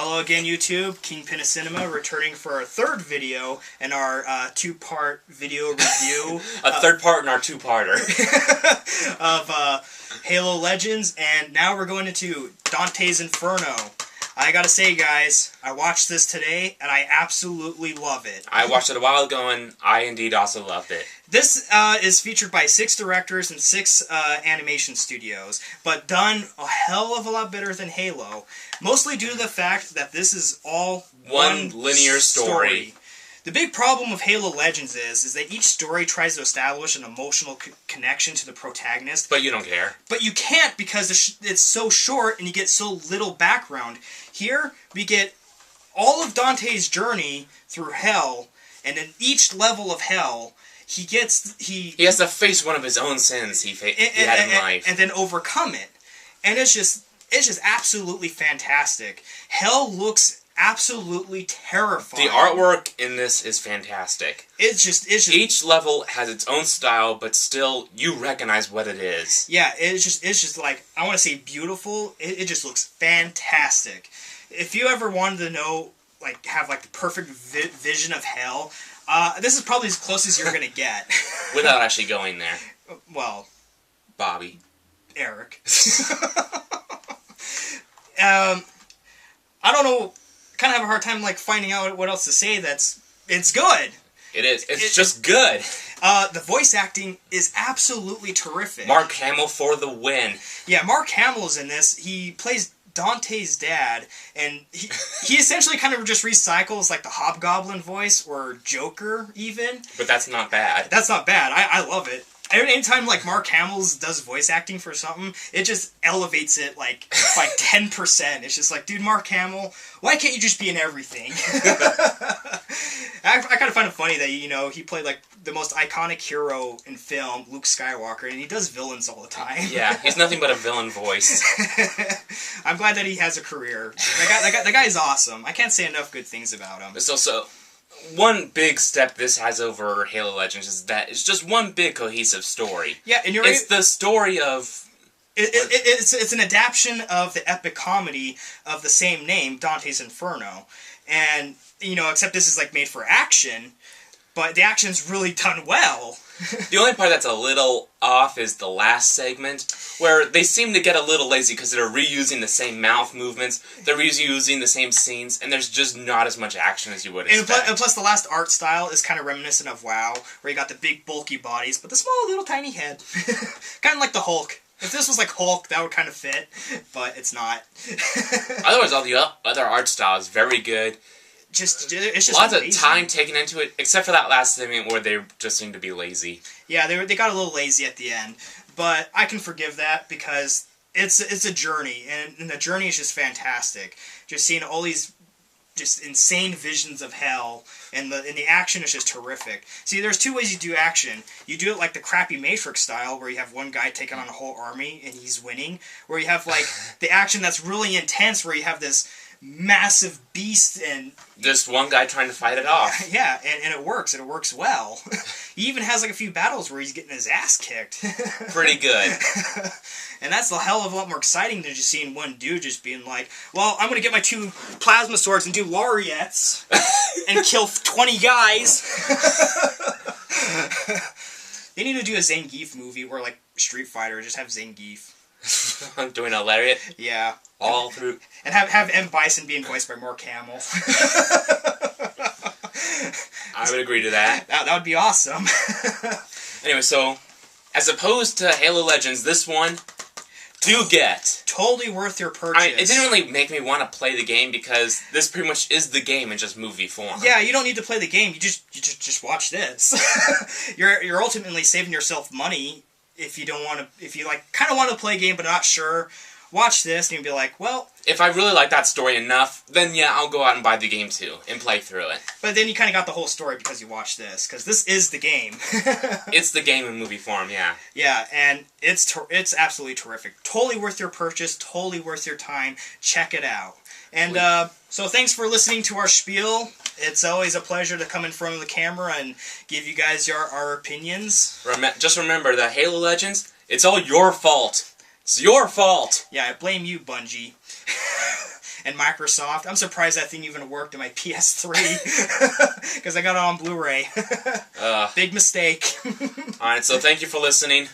Hello again, YouTube. Kingpin of Cinema returning for our third video in our two-part video review. A third part in our two-parter. of Halo Legends, and now we're going into Dante's Inferno. I gotta say, guys, I watched this today, and I absolutely love it. I watched it a while ago, and I indeed also loved it. This is featured by 6 directors and 6 animation studios, but done a hell of a lot better than Halo. Mostly due to the fact that this is all one linear story. The big problem with Halo Legends is that each story tries to establish an emotional connection to the protagonist. But you don't care. But you can't because it's so short and you get so little background. Here, we get all of Dante's journey through hell, and in each level of hell, he has to face one of his own sins he had in life. And then overcome it. And it's just absolutely fantastic. Hell looks absolutely terrifying. The artwork in this is fantastic. It's just each level has its own style, but still you recognize what it is. Yeah, it's just like, I want to say beautiful. It just looks fantastic. If you ever wanted to know, like, have like the perfect vision of hell, this is probably as close as you're gonna get. Without actually going there. Well, Bobby. Eric. I don't know. Kind of have a hard time like finding out what else to say. It's good. It is. It's just good. The voice acting is absolutely terrific. Mark Hamill for the win. Yeah, Mark Hamill's in this. He plays Dante's dad, and he essentially kind of just recycles like the Hobgoblin voice or Joker even. But that's not bad. That's not bad. I love it. Anytime like Mark Hamill does voice acting for something, it just elevates it like by 10%. It's just like, dude, Mark Hamill, why can't you just be in everything? I kind of find it funny that, you know, he played like the most iconic hero in film, Luke Skywalker, and he does villains all the time. Yeah, he's nothing but a villain voice. I'm glad that he has a career. That guy is awesome. I can't say enough good things about him. It's also one big step this has over Halo Legends is that it's just one big cohesive story. Yeah, and it's the story of... It's an adaptation of the epic comedy of the same name, Dante's Inferno. And, you know, except this is like made for action, but the action's really done well. The only part that's a little off is the last segment, where they seem to get a little lazy because they're reusing the same mouth movements, they're reusing the same scenes, and there's just not as much action as you would expect. And plus the last art style is kind of reminiscent of WoW, where you got the big bulky bodies, but the small little tiny head. Kind of like the Hulk. If this was like Hulk, that would kind of fit, but it's not. Otherwise, all the other art style is very good. It's just lots amazing. Of time taken into it, except for that last segment where they just seemed to be lazy. Yeah, they got a little lazy at the end, but I can forgive that because it's a journey, and the journey is just fantastic. Just seeing all these just insane visions of hell, and the action is just terrific. See, there's 2 ways you do action. You do it like the crappy Matrix style, where you have one guy taking on a whole army and he's winning, or you have like the action that's really intense, where you have this massive beast and just one guy trying to fight it off. Yeah, and it works. And it works well. He even has like a few battles where he's getting his ass kicked. Pretty good. And that's a hell of a lot more exciting than just seeing one dude just being like, well, I'm going to get my 2 plasma swords and do laureates and kill 20 guys. They need to do a Zangief movie where like Street Fighter, just have Zangief. Doing a lariat? Yeah. All through. And have M. Bison being voiced by Mark Hamill. I would agree to that. That would be awesome. Anyway, so, as opposed to Halo Legends, this one, do get. Totally worth your purchase. It didn't really make me want to play the game because this pretty much is the game in just movie form. Yeah, you don't need to play the game. You just watch this. You're ultimately saving yourself money if you don't want to. If you like kind of want to play a game but not sure, watch this and you'll be like, well. If I really like that story enough, then yeah, I'll go out and buy the game too and play through it. But then you kind of got the whole story because you watched this, because this is the game. It's the game in movie form, yeah. Yeah, and it's absolutely terrific. Totally worth your purchase. Totally worth your time. Check it out. And so thanks for listening to our spiel. It's always a pleasure to come in front of the camera and give you guys our opinions. Just remember that Halo Legends, it's all your fault. It's your fault. Yeah, I blame you, Bungie. and Microsoft. I'm surprised that thing even worked in my PS3 because I got it on Blu-ray. Big mistake. All right, so thank you for listening.